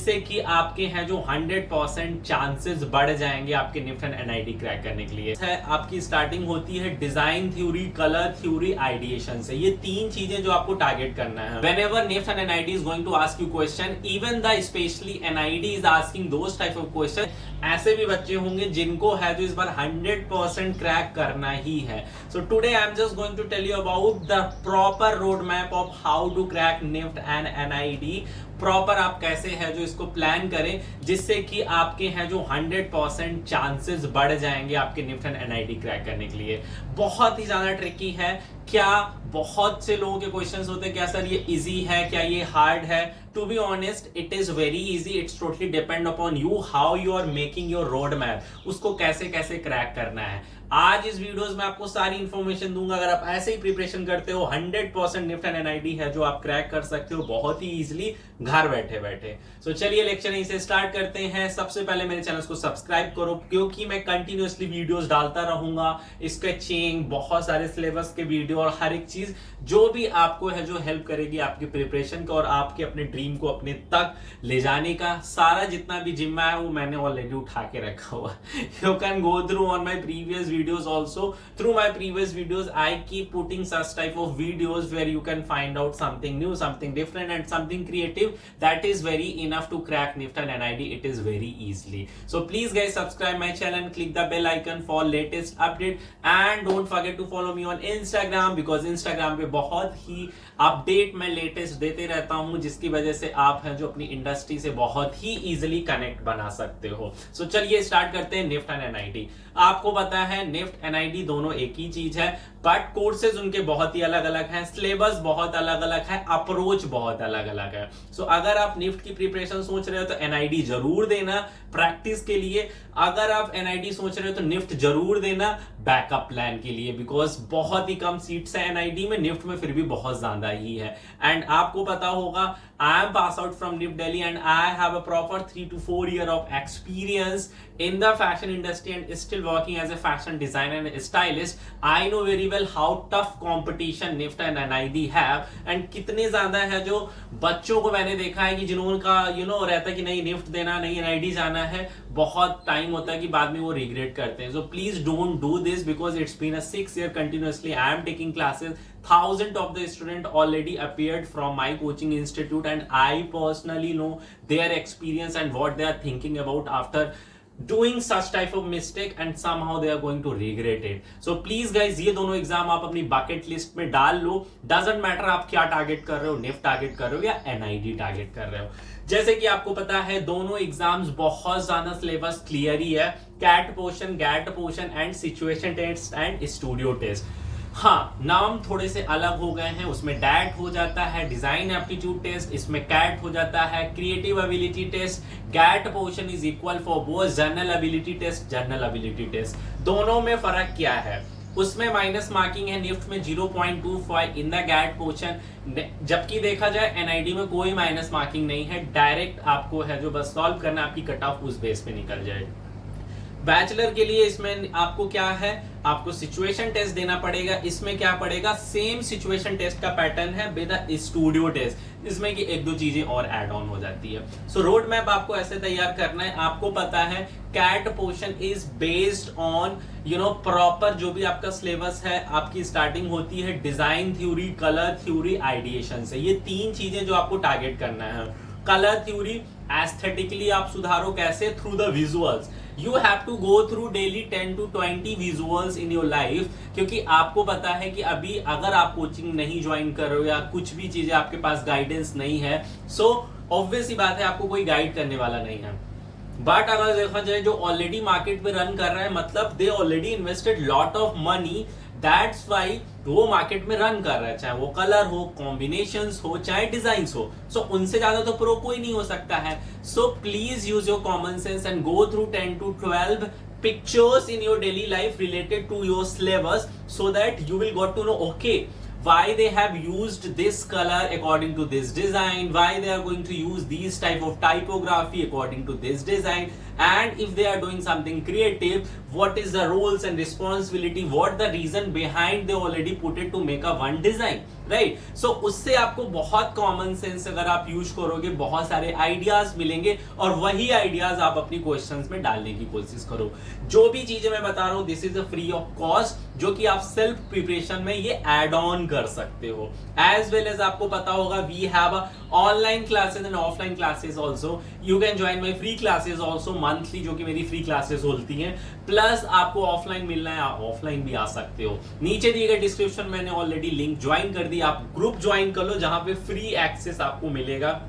जिससे कि आपके हैं जो 100% चांसेस बढ़ जाएंगे आपके निफ्ट एंड एनआईडी क्रैक करने के लिए। है आपकी स्टार्टिंग होती है design theory, colour theory, ideation से। ये तीन चीजें जो आपको टारगेट करना है। Whenever NIFT and NID is going to ask you question, even the specially NID is asking those type of question, ऐसे भी बच्चे होंगे जिनको है जो इस बार 100% क्रैक करना ही है। So today I am just going to tell you about the proper road map of how to crack NIFT and NID. Proper आप कैसे है जो इसको प्लान करें जिससे कि आपके हैं जो 100% चांसेस बढ़ जाएंगे आपके निफ्ट एंड एनआईडी क्रैक करने के लिए। बहुत ही ज्यादा ट्रिकी है। क्या बहुत से लोगों के क्वेश्चंस होते हैं क्या सर ये इजी है, क्या ये हार्ड है? To be honest it is very easy, it's totally depend upon you how you are making your road map, उसको कैसे कैसे क्रैक करना है। आज इस वीडियोस में आपको सारी इंफॉर्मेशन दूंगा। अगर आप ऐसे ही प्रिपरेशन करते हो 100% निफ्ट एंड एनआईडी है जो आप क्रैक कर सकते हो बहुत ही इजीली घर बैठे बैठे। सो चलिए लेक्चर यहीं से स्टार्ट करते हैं। सबसे पहले मेरे चैनल को सब्सक्राइब करो क्योंकि मैं कंटिन्यूअसली वीडियोस डालता रहूंगा, स्केचिंग, बहुत सारे सिलेबस के वीडियो और हर एक चीज जो भी आपको है जो हेल्प करेगी आपकी प्रिपरेशन का और आपके अपने ड्रीम को अपने तक ले जाने का। सारा जितना भी जिम्मा है वो मैंने ऑलरेडी उठा के रखा हुआ। You can go through on my previous videos also. Through my previous videos I keep putting such type of videos where you can find out something new, something different and something creative that is very enough to crack NIFT and NID. It is very easily. So please guys subscribe my channel and click the bell icon for latest update and don't forget to follow me on Instagram because Instagram पे बहुत ही update मैं latest देते रहता हूं जिसकी वजह से आप हैं जो अपनी इंडस्ट्री से बहुत ही इजीली कनेक्ट बना सकते हो। सो चलिए स्टार्ट करते हैं निफ्ट एंड एनआईडी। आपको पता है निफ्ट एनआईडी दोनों एक ही चीज है बट कोर्सेज उनके बहुत ही अलग अलग हैं, सिलेबस बहुत अलग अलग है, अप्रोच बहुत अलग अलग है। सो अगर आप निफ्ट की प्रिपरेशन सोच रहे हो तो एनआईडी जरूर देना प्रैक्टिस के लिए। अगर आप एनआईडी सोच रहे हो तो निफ्ट जरूर देना बैकअप प्लान के लिए बिकॉज बहुत ही कम सीट्स है एनआईडी में, निफ्ट में फिर भी बहुत ज्यादा ही है। एंड आपको पता होगा I am pass out from NIFT Delhi and I have a proper 3 to 4 year of experience in the fashion industry and still working as a fashion designer and stylist. I know very well how tough competition NIFT and NID have and कितने ज्यादा है जो बच्चों को मैंने देखा है कि जिन्होंने रहता है कि नहीं निफ्ट देना नहीं एनआईडी जाना है, बहुत टाइम होता है कि बाद में वो रिग्रेट करते हैं। So please don't do this because it's been a 6 year continuously I am taking classes. Thousands of the students already appeared from my coaching institute and I personally know their experience and what they are thinking about after doing such type of mistake and somehow they are going to regret it. So please guys ये दोनों exam आप अपनी bucket list में डाल लो। Doesn't matter आप क्या target कर रहे हो, निफ्ट टारगेट कर रहे हो या एनआईडी टारगेट कर रहे हो। जैसे कि आपको पता है दोनों एग्जाम्स बहुत ज्यादा सिलेबस क्लियर ही है, CAT portion, GAT portion and situation test and studio test. हाँ नाम थोड़े से अलग हो गए हैं, उसमें डैट हो जाता है डिजाइन एप्टीट्यूड टेस्ट, इसमें कैट हो जाता है creative ability test. GAT portion is equal for both general ability test, general ability test. दोनों में फर्क क्या है? उसमें माइनस मार्किंग है निफ्ट में 0.25 इन द गैट पोर्शन, जबकि देखा जाए एनआईडी में कोई माइनस मार्किंग नहीं है, डायरेक्ट आपको है जो बस सॉल्व करना, आपकी कट ऑफ उस बेस पे निकल जाए। बैचलर के लिए इसमें आपको क्या है, आपको सिचुएशन टेस्ट देना पड़ेगा। इसमें क्या पड़ेगा, सेम सिचुएशन टेस्ट का पैटर्न है विद स्टूडियो टेस्ट, इसमें कि एक दो चीजें और ऐड ऑन हो जाती है। सो रोड मैप आपको ऐसे तैयार करना है। आपको पता है CAT portion is based on proper जो भी आपका सिलेबस है, आपकी स्टार्टिंग होती है design theory, colour theory, ideation से। ये तीन चीजें जो आपको टारगेट करना है। कलर थ्योरी एस्थेटिकली आप सुधारो कैसे, through the visuals. You have to go through daily 10 to 20 visuals in your life, क्योंकि आपको पता है कि अभी अगर आप कोचिंग नहीं ज्वाइन कर रहे हो या कुछ भी चीजें आपके पास गाइडेंस नहीं है, सो ऑब्वियस ही बात है आपको कोई गाइड करने वाला नहीं है। बट अगर देखा जाए जो ऑलरेडी मार्केट में रन कर रहा है, मतलब they already invested lot of money, that's why वो मार्केट में रन कर रहा है, चाहे वो कलर हो, कॉम्बिनेशंस हो, चाहे डिजाइन हो। सो उनसे ज्यादा तो प्रो कोई नहीं हो सकता है। So please use your common sense and go through 10 to 12 pictures in your daily life related to your syllabus so that you will got to know okay why they have used this color according to this design, why they are going to use these type of typography according to this design, and if they are doing something creative, what is the roles and responsibility, what the reason behind they already put it to make a one design. Right. So उससे आपको बहुत common sense अगर आप use करोगे, बहुत सारे ideas मिलेंगे और वही आइडियाज आप अपनी क्वेश्चंस में डालने की कोशिश करो। जो भी चीजें मैं बता रहा हूं this is a free of cost, जो कि आप सेल्फ प्रिपरेशन में ये एड ऑन कर सकते हो। एज वेल एज आपको पता होगा we have online classes and offline classes also. You can join my free classes also monthly, जो कि मेरी फ्री क्लासेस होती हैं। प्लस आपको ऑफलाइन मिलना है, आप ऑफलाइन भी आ सकते हो। नीचे दिए गए डिस्क्रिप्शन मैंने ऑलरेडी लिंक ज्वाइन कर दी, आप ग्रुप ज्वाइन कर लो जहां पे फ्री एक्सेस आपको मिलेगा।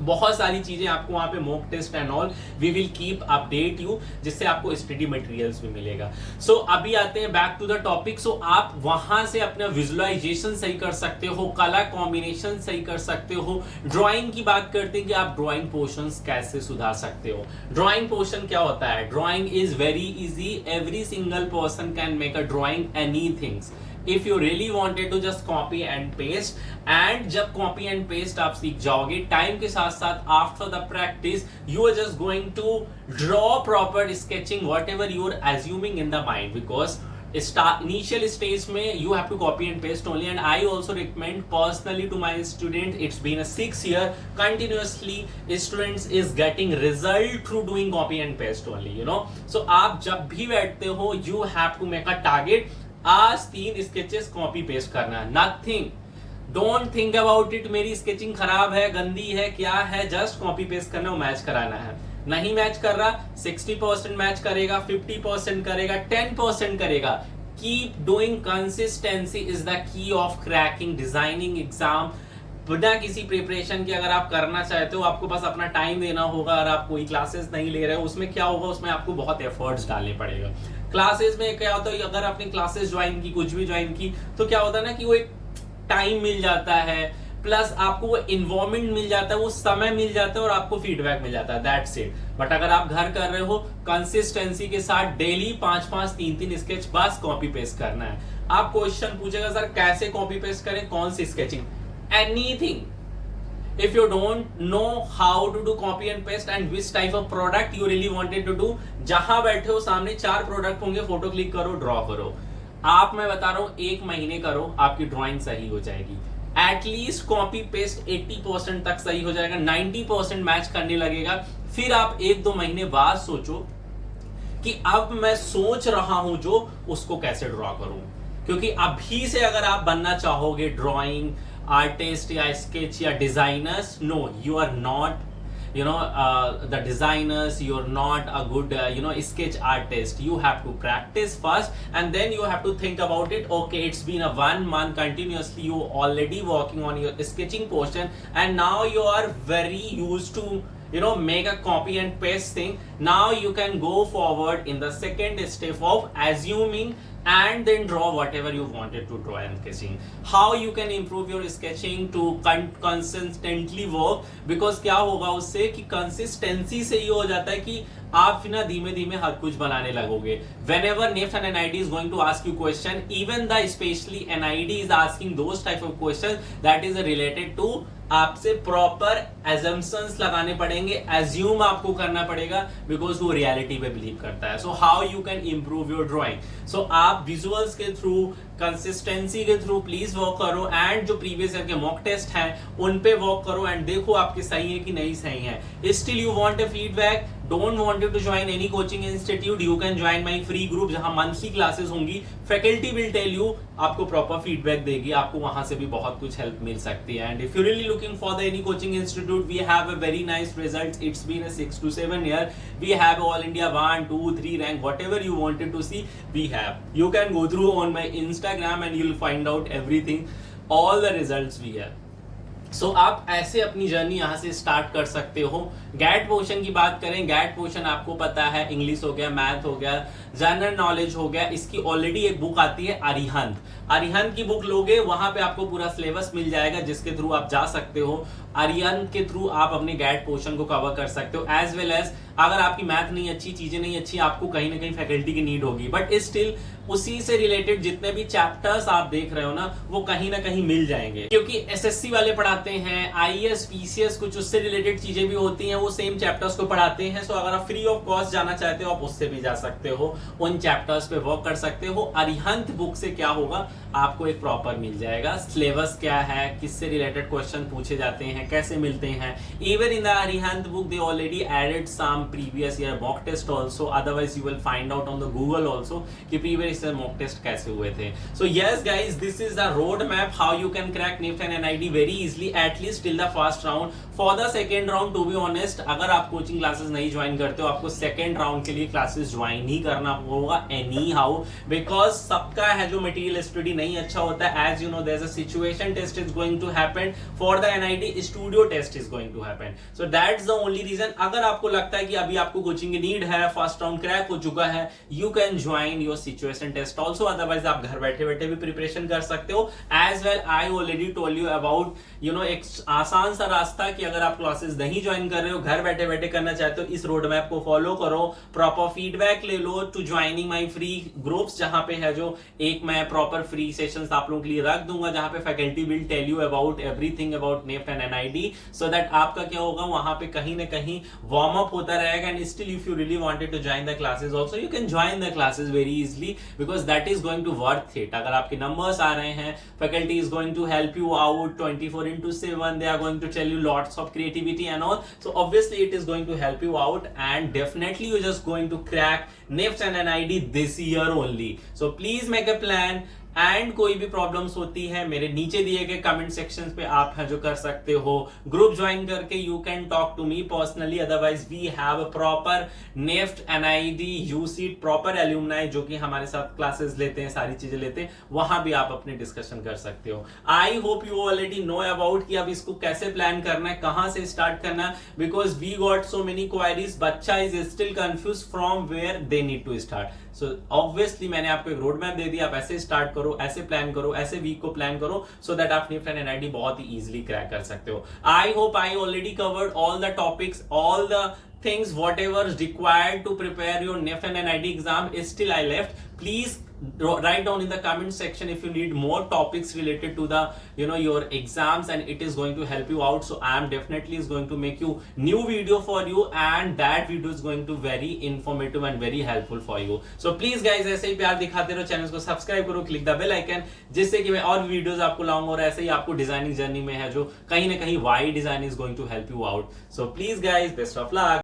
बहुत सारी चीजें आपको वहां पे mock test and all we will keep update you, जिससे आपको स्टडी मटेरियल्स भी मिलेगा। सो अभी आते हैं बैक टू द टॉपिक। सो आप वहां से अपना विजुअलाइजेशन सही कर सकते हो, कलर कॉम्बिनेशन सही कर सकते हो। ड्राइंग की बात करते हैं कि आप ड्राइंग पोर्शंस कैसे सुधार सकते हो। ड्राइंग पोर्शन क्या होता है? Drawing is very easy, every single person can make a drawing anythings if you really wanted to just copy and paste। and जब copy and paste आप सीख जाओगे टाइम के साथ साथ after the practice you are just going to draw proper sketching whatever you are assuming in the mind, because initial stage में you have to copy and paste only। and I also recommend personally to my student, it's been a 6 year continuously students is getting result through doing copy and paste only, you know। so आप जब भी बैठते हो you have to make a target, आज 3 sketches copy paste करना है। Nothing, don't think about it मेरी sketching खराब है, गंदी है, क्या है, जस्ट कॉपी पेस्ट करना, मैच कराना है। नहीं मैच कर रहा 60% मैच करेगा, 50% करेगा, 10% करेगा। Keep doing, consistency is the key of cracking designing exam. बिना किसी प्रिपरेशन के अगर आप करना चाहते हो, आपको बस अपना टाइम देना होगा। अगर आप कोई क्लासेस नहीं ले रहे हो, उसमें क्या होगा, उसमें आपको बहुत एफर्ट्स डालने पड़ेगा। क्लासेस में क्या होता है, अगर आपने क्लासेस ज्वाइन की, कुछ भी ज्वाइन की, तो क्या होता है ना कि वो एक टाइम मिल जाता है, प्लस आपको वो इन्वायरमेंट मिल जाता है, वो समय मिल जाता है और आपको फीडबैक मिल जाता है, दैट्स इट। बट अगर आप घर कर रहे हो, कंसिस्टेंसी के साथ डेली 5-5, 3-3 स्केच बस कॉपी पेस्ट करना है। आप क्वेश्चन पूछेगा सर कैसे कॉपी पेस्ट करें, कौन सी sketching, anything। if you don't know how to do copy and paste and which type of product you really wanted to do, जहां बैठे हो सामने 4 प्रोडक्ट होंगे, फोटो क्लिक करो, ड्रॉ करो। आप, मैं बता रहा हूं 1 महीने करो, आपकी ड्राइंग सही हो जाएगी। एटलीस्ट कॉपी पेस्ट 80% तक सही हो जाएगा, 90% मैच करने लगेगा। फिर आप 1-2 महीने बाद सोचो कि अब मैं सोच रहा हूं जो उसको कैसे ड्रॉ करूं। क्योंकि अभी से अगर आप बनना चाहोगे ड्राइंग आर्टिस्ट या स्केच या designers, no you are not, you know, the designers, you're not a good sketch artist। you have to practice first and then you have to think about it। okay, it's been a 1 month continuously you already working on your sketching portion and now you are very used to make a copy and paste thing। now you can go forward in the second step of assuming and then draw whatever you wanted to draw and sketching। how you can improve your sketching to consistently work, because क्या होगा उससे कि consistency से ये हो जाता है कि आप ना धीमे धीमे हर कुछ बनाने लगोगे। whenever NIFT and NID is going to ask you question, even the especially NID is asking those type of questions that is related to, आपसे प्रॉपर assumptions लगाने पड़ेंगे, assume आपको करना पड़ेगा, because वो रियलिटी पे बिलीव करता है। so how you can improve your drawing, so आप विजुअल्स के थ्रू, कंसिस्टेंसी के थ्रू प्लीज वर्क करो एंड जो प्रीवियस ईयर के मॉक टेस्ट हैं उन पे वर्क करो एंड देखो आपके सही है कि नहीं सही है। Still you want a feedback, don't want to join any coaching institute, you can join my free group जहां मंथली क्लासेस होंगी। फैकल्टी विल टेल यू, आपको प्रॉपर फीडबैक देगी, आपको वहां से भी बहुत कुछ हेल्प मिल सकती है। And if you really looking for the any coaching institute, we have a very nice results, it's been a 6 to 7 year, we have all India 1, 2, 3 rank, whatever you wanted to see we have। you can go through on my Instagram and you'll find out everything, all the results we have। सो आप ऐसे अपनी journey यहाँ से start कर सकते हो। Gate portion की बात करें, गैट पोर्शन आपको पता है इंग्लिश हो गया, मैथ हो गया, जनरल नॉलेज हो गया। इसकी ऑलरेडी एक बुक आती है अरिहंत, अरिहंत की बुक लोगे वहां पे आपको पूरा सिलेबस मिल जाएगा जिसके थ्रू आप जा सकते हो। अरिहंत के थ्रू आप अपने गैट पोर्शन को कवर कर सकते हो। एज वेल एज अगर आपकी मैथ नहीं अच्छी, चीजें नहीं अच्छी, आपको कहीं ना कहीं फैकल्टी की नीड होगी, बट स्टिल उसी से रिलेटेड जितने भी चैप्टर्स आप देख रहे हो ना, वो कहीं ना कहीं मिल जाएंगे, क्योंकि एसएससी वाले पढ़ाते हैं, आईएएस पीसीएस कुछ उससे रिलेटेड चीजें भी होती हैं, वो सेम चैप्टर्स को पढ़ाते हैं। सो अगर आप फ्री ऑफ कॉस्ट जाना चाहते हो, आप उससे भी जा सकते हो, उन चैप्टर्स पे वर्क कर सकते हो। अरिहंत बुक से क्या होगा, आपको एक प्रॉपर मिल जाएगा सिलेबस क्या है, किससे रिलेटेड क्वेश्चन पूछे जाते हैं, कैसे मिलते हैं। Even in the Arihant book they already added some previous year mock test also, otherwise you will find out on the Google also कि प्रीवियस ईयर मॉक टेस्ट कैसे हुए थे। So yes guys, this is the road map how you can crack NIFT and NID very easily, at least till the first round. For the second round, to be honest, अगर आप coaching classes नहीं join करते हो, आपको second round के लिए classes join ही करना होगा एनी हाउ, बिकॉज सबका है जो मटेरियल स्टडी नहीं अच्छा होता है। As you know, there is a situation test is going to happen, for the NID studio test is going to happen. So that's the only reason. अगर आपको लगता है कि अभी आपको कोचिंग की नीड है, फर्स्ट राउंड क्रैक हो चुका है, you can join your situation test also, otherwise आप घर बैठे बैठे भी प्रिपरेशन कर सकते हो। As well, I already told you about एक आसान सा रास्ता कि अगर आप क्लासेस नहीं ज्वाइन कर रहे हो, घर बैठे बैठे करना चाहते हो, इस रोड मैप को फॉलो करो, प्रॉपर फीडबैक ले लो to joining my free groups, जहां पे है जो एक मैं प्रॉपर फ्री सेशंस आप लोगों के लिए रख दूंगा, जहां पे faculty will tell you about everything about NIFT and NID, so that आपका क्या होगा, वहां पे कहीं ना कहीं वार्म अप होता रहेगा। And still if you really wanted to join the classes also, you can join the classes very easily, because that is going to worth it. अगर आपके नंबर्स आ रहे हैं, faculty is going to help you out 24/7, they are going to tell you lots of creativity and all, so obviously it is going to help you out, and definitely you're just going to crack NIFT and NID this year only. So please make a plan, and कोई भी problems होती है, मेरे नीचे दिए गए comment sections पे आप है जो कर सकते हो, ग्रुप ज्वाइन करके you can talk to me personally, otherwise we have a proper NIFT NID UCEED proper alumni जो कि हमारे साथ क्लासेस लेते हैं, सारी चीजें लेते हैं, वहां भी आप अपने डिस्कशन कर सकते हो। I hope you already know about कि अब इसको कैसे प्लान करना है, कहां से स्टार्ट करना है, because we got so many queries, बच्चा is still confuse from where they need to start. So obviously मैंने आपको एक रोड मैप दे दिया, आप ऐसे स्टार्ट करो, ऐसे प्लान करो, ऐसे वीक को प्लान करो, सो दैट आप निफ्ट एंड एनआईडी बहुत ही इजीली क्रैक कर सकते हो। I hope I already covered all the topics, all the things whatever is required to prepare your NIFT and NID exam. Is still I left, please write down in the comment section if you need more topics related to the your exams, and it is going to help you out. So I am definitely is going to make you new video for you, and that video is going to very informative and very helpful for you. So please guys, ऐसे ही प्यार दिखाते रहो, channel को subscribe करो, click the bell icon, जिससे कि मैं और वीडियोस आपको लाऊंगा, और ऐसे ही आपको डिजाइनिंग जर्नी में है जो कहीं ना कहीं why design is going to help you out. So please guys, best of luck.